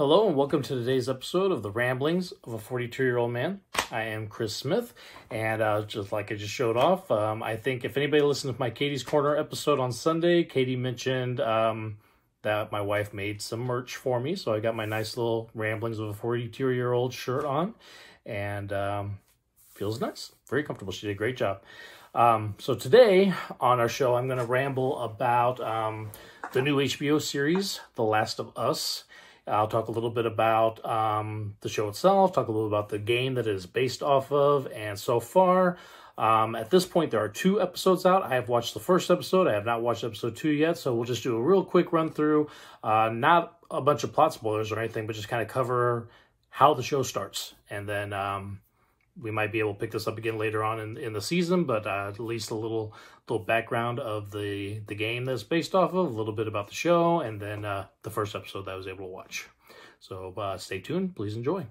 Hello and welcome to today's episode of the Ramblings of a 42-Year-Old Man. I am Chris Smith, and just like I just showed off, I think if anybody listened to my Katie's Corner episode on Sunday, Katie mentioned that my wife made some merch for me, so I got my nice little Ramblings of a 42-Year-Old shirt on, and feels nice, very comfortable. She did a great job. So today on our show, I'm going to ramble about the new HBO series, The Last of Us. I'll talk a little bit about the show itself, talk a little about the game that it is based off of, and so far, at this point, there are 2 episodes out. I have watched the first episode. I have not watched episode 2 yet, so we'll just do a real quick run through, not a bunch of plot spoilers or anything, but just kind of cover how the show starts, and then we might be able to pick this up again later on in the season, but at least a little background of the game that's based off of, a little bit about the show, and then the first episode that I was able to watch. So stay tuned. Please enjoy.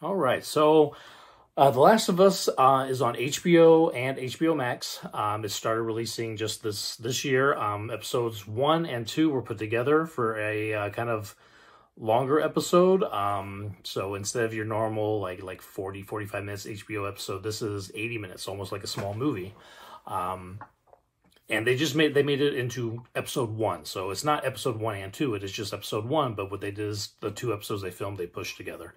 All right. So The Last of Us is on HBO and HBO Max. It started releasing just this year. Episodes 1 and 2 were put together for a kind of longer episode. So instead of your normal like 45 minutes HBO episode, this is 80 minutes, almost like a small movie. And they made it into episode 1. So it's not episode 1 and 2, it is just episode 1, but what they did is the 2 episodes they filmed, they pushed together.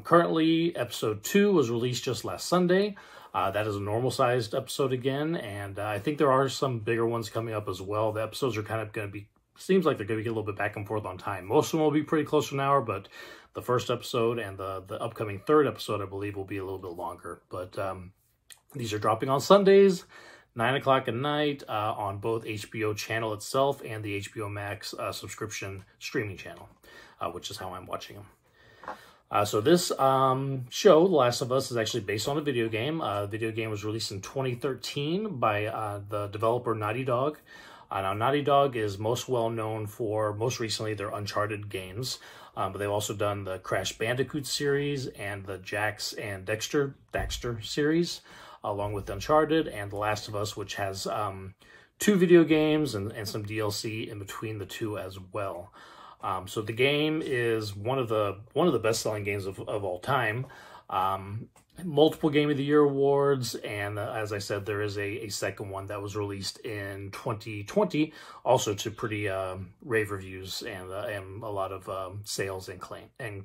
Currently episode 2 was released just last Sunday. That is a normal sized episode again, and I think there are some bigger ones coming up as well. The episodes are kind of going to be, seems like they're going to get a little bit back and forth on time. Most of them will be pretty close to an hour, but the first episode and the upcoming 3rd episode, I believe, will be a little bit longer. But these are dropping on Sundays, 9 o'clock at night, on both HBO channel itself and the HBO Max subscription streaming channel, which is how I'm watching them. So this show, The Last of Us, is actually based on a video game. The video game was released in 2013 by the developer Naughty Dog. Now, Naughty Dog is most well known for, most recently, their Uncharted games. But they've also done the Crash Bandicoot series and the Jax and Daxter series, along with Uncharted and The Last of Us, which has 2 video games and some DLC in between the 2 as well. So the game is one of the best-selling games of all time. Multiple Game of the Year awards, and as I said, there is a second one that was released in 2020, also to pretty rave reviews and a lot of sales and claim, and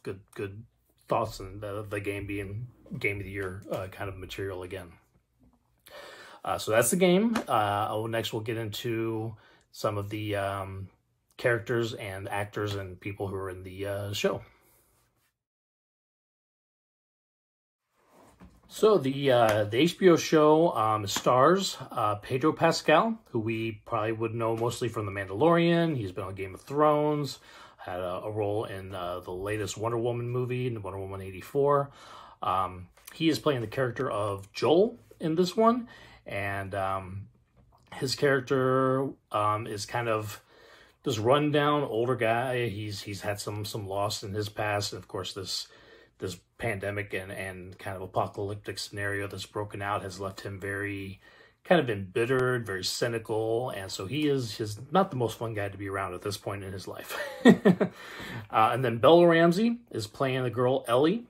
good thoughts, and the game being Game of the Year kind of material again. So that's the game. Next we'll get into some of the characters and actors and people who are in the show. So the HBO show stars Pedro Pascal, who we probably would know mostly from The Mandalorian. He's been on Game of Thrones, had a role in the latest Wonder Woman movie, Wonder Woman 84. He is playing the character of Joel in this one, and his character is kind of this rundown older guy. He's had some loss in his past, and of course this pandemic and kind of apocalyptic scenario that's broken out has left him very kind of embittered, very cynical, and so he's not the most fun guy to be around at this point in his life. And then Bella Ramsey is playing the girl Ellie.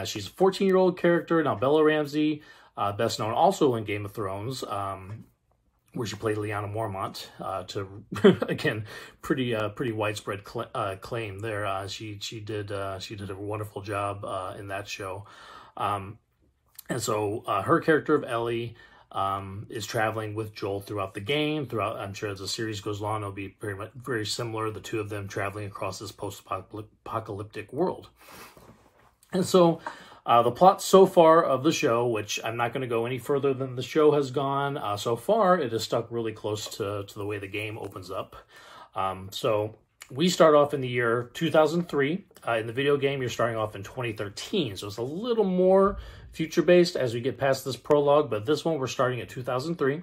She's a 14-year-old character. Now Bella Ramsey, best known also in Game of Thrones, where she played Lyanna Mormont, to again pretty widespread claim there. She did a wonderful job in that show, and so her character of Ellie is traveling with Joel throughout the game. I'm sure as the series goes on, it'll be very similar. The 2 of them traveling across this post-apocalyptic world, and so. The plot so far of the show, which I'm not going to go any further than the show has gone, so far it is stuck really close to the way the game opens up. So we start off in the year 2003. In the video game, you're starting off in 2013, so it's a little more future-based as we get past this prologue, but this one we're starting at 2003.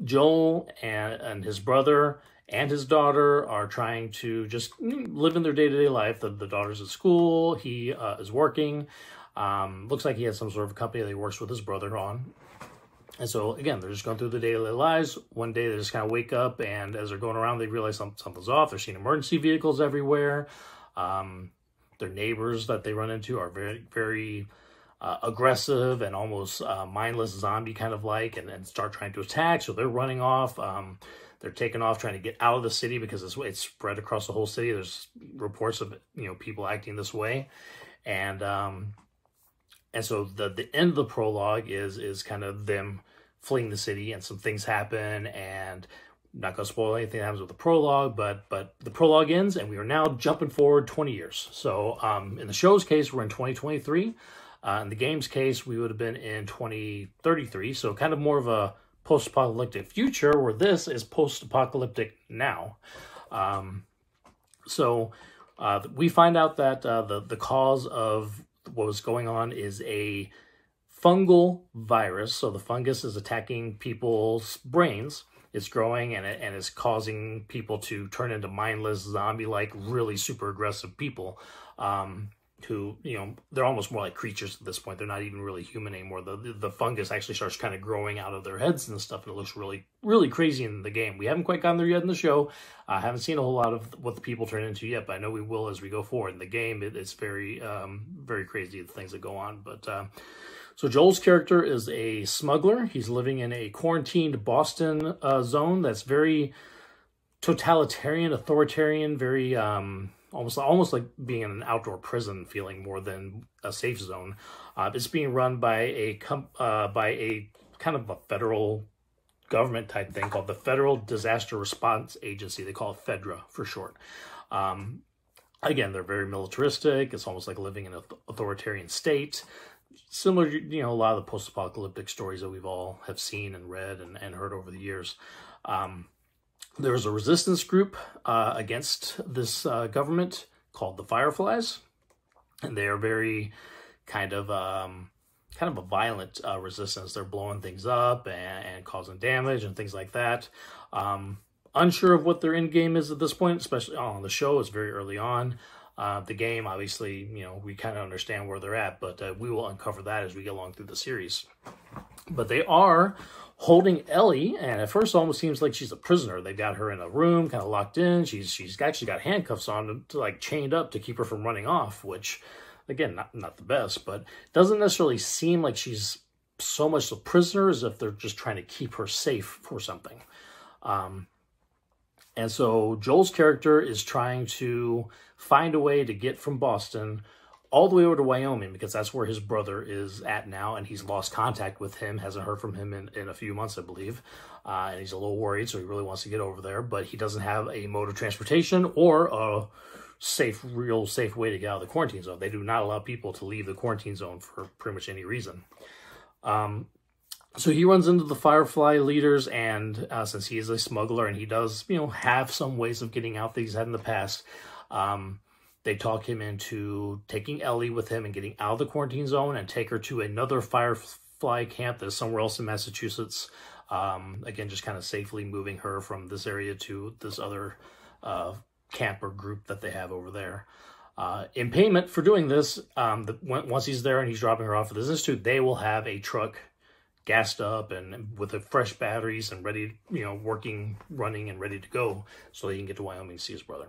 Joel and his brother and his daughter are trying to just live in their day-to-day life. The daughter's at school, he is working. Looks like he has some sort of company that he works with his brother on. And so, again, they're just going through the daily lives. One day, they just kind of wake up, and as they're going around, they realize something's off. They're seeing emergency vehicles everywhere. Their neighbors that they run into are very, very aggressive and almost mindless zombie kind of like, and start trying to attack. So they're running off. They're taking off, trying to get out of the city because it's spread across the whole city. There's reports of, you know, people acting this way. And so the end of the prologue is kind of them fleeing the city, and some things happen, and I'm not going to spoil anything that happens with the prologue, but the prologue ends, and we are now jumping forward 20 years. So in the show's case, we're in 2023. In the game's case, we would have been in 2033. So kind of more of a post-apocalyptic future, where this is post-apocalyptic now. We find out that the cause of what was going on is a fungal virus. So the fungus is attacking people's brains. It's growing, and it's causing people to turn into mindless, zombie-like, really super aggressive people who, you know, they're almost more like creatures at this point. They're not even really human anymore. The fungus actually starts kind of growing out of their heads and stuff, and it looks really, really crazy in the game. We haven't quite gotten there yet in the show. I haven't seen a whole lot of what the people turn into yet, but I know we will as we go forward. In the game, it's very, very crazy, the things that go on. But so Joel's character is a smuggler. He's living in a quarantined Boston zone that's very totalitarian, authoritarian, very almost like being in an outdoor prison feeling more than a safe zone. It's being run by a kind of a federal government type thing called the Federal Disaster Response Agency. They call it FEDRA for short. Again, they're very militaristic. It's almost like living in an authoritarian state. Similar to, you know, a lot of the post-apocalyptic stories that we've all have seen and read and heard over the years. There's a resistance group against this government called the Fireflies, and they are very kind of a violent resistance. They're blowing things up and causing damage and things like that. Unsure of what their end game is at this point, especially on the show. It's very early on. The game, obviously, you know, we kind of understand where they're at, but we will uncover that as we get along through the series. But they are holding Ellie, and at first it almost seems like she's a prisoner. They've got her in a room, kind of locked in. She's actually got handcuffs on to like chained up to keep her from running off, which, again, not the best, but doesn't necessarily seem like she's so much a prisoner as if they're just trying to keep her safe for something. And so Joel's character is trying to find a way to get from Boston all the way over to Wyoming, because that's where his brother is at now, and he's lost contact with him, hasn't heard from him in a few months, I believe. And he's a little worried, so he really wants to get over there, but he doesn't have a mode of transportation or a real safe way to get out of the quarantine zone. They do not allow people to leave the quarantine zone for pretty much any reason. So he runs into the Firefly leaders, and since he is a smuggler and he does, you know, have some ways of getting out that he's had in the past, they talk him into taking Ellie with him and getting out of the quarantine zone and take her to another Firefly camp that's somewhere else in Massachusetts. Again, just kind of safely moving her from this area to this other camper group that they have over there. In payment for doing this, once he's there and he's dropping her off at this institute, they will have a truck gassed up and with the fresh batteries and ready, you know, running and ready to go, so he can get to Wyoming to see his brother.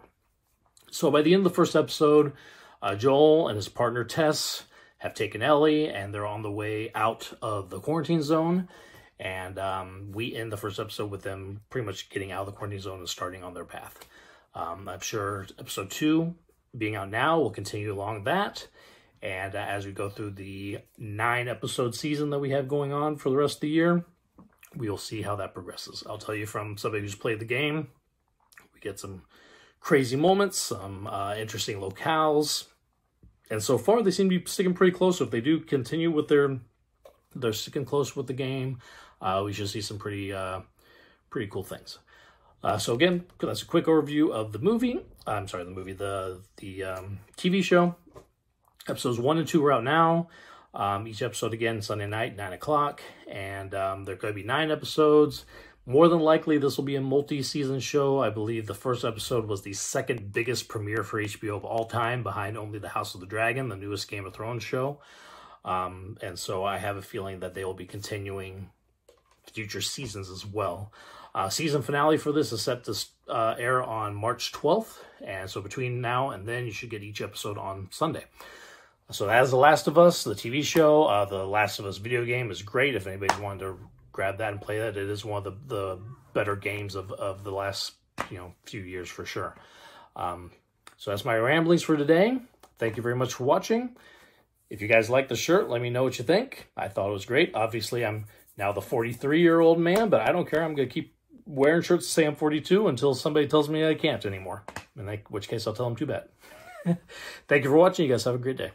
So by the end of the first episode, Joel and his partner Tess have taken Ellie, and they're on the way out of the quarantine zone. And we end the first episode with them pretty much getting out of the quarantine zone and starting on their path. I'm sure episode 2, being out now, will continue along that. And as we go through the 9-episode season that we have going on for the rest of the year, we will see how that progresses. I'll tell you, from somebody who's played the game, we get some crazy moments, some interesting locales. And so far, they seem to be sticking pretty close. So if they do continue with they're sticking close with the game, we should see some pretty cool things. So again, that's a quick overview of the movie. I'm sorry, the TV show. Episodes 1 and 2 are out now. Each episode, again, Sunday night, 9 o'clock. And there are going to be 9 episodes. More than likely, this will be a multi-season show. I believe the first episode was the second biggest premiere for HBO of all time, behind only The House of the Dragon, the newest Game of Thrones show. And so I have a feeling that they will be continuing future seasons as well. Season finale for this is set to air on March 12th, and so between now and then, you should get each episode on Sunday. So as The Last of Us, the TV show, The Last of Us video game is great. If anybody's wanted to grab that and play that, it is one of the better games of the last few years for sure. So that's my ramblings for today. Thank you very much for watching. If you guys like the shirt, let me know what you think. I thought it was great. Obviously, I'm now the 43-year-old man, but I don't care. I'm going to keep wearing shirts to say I'm 42 until somebody tells me I can't anymore. In which case, I'll tell them too bad. Thank you for watching. You guys have a great day.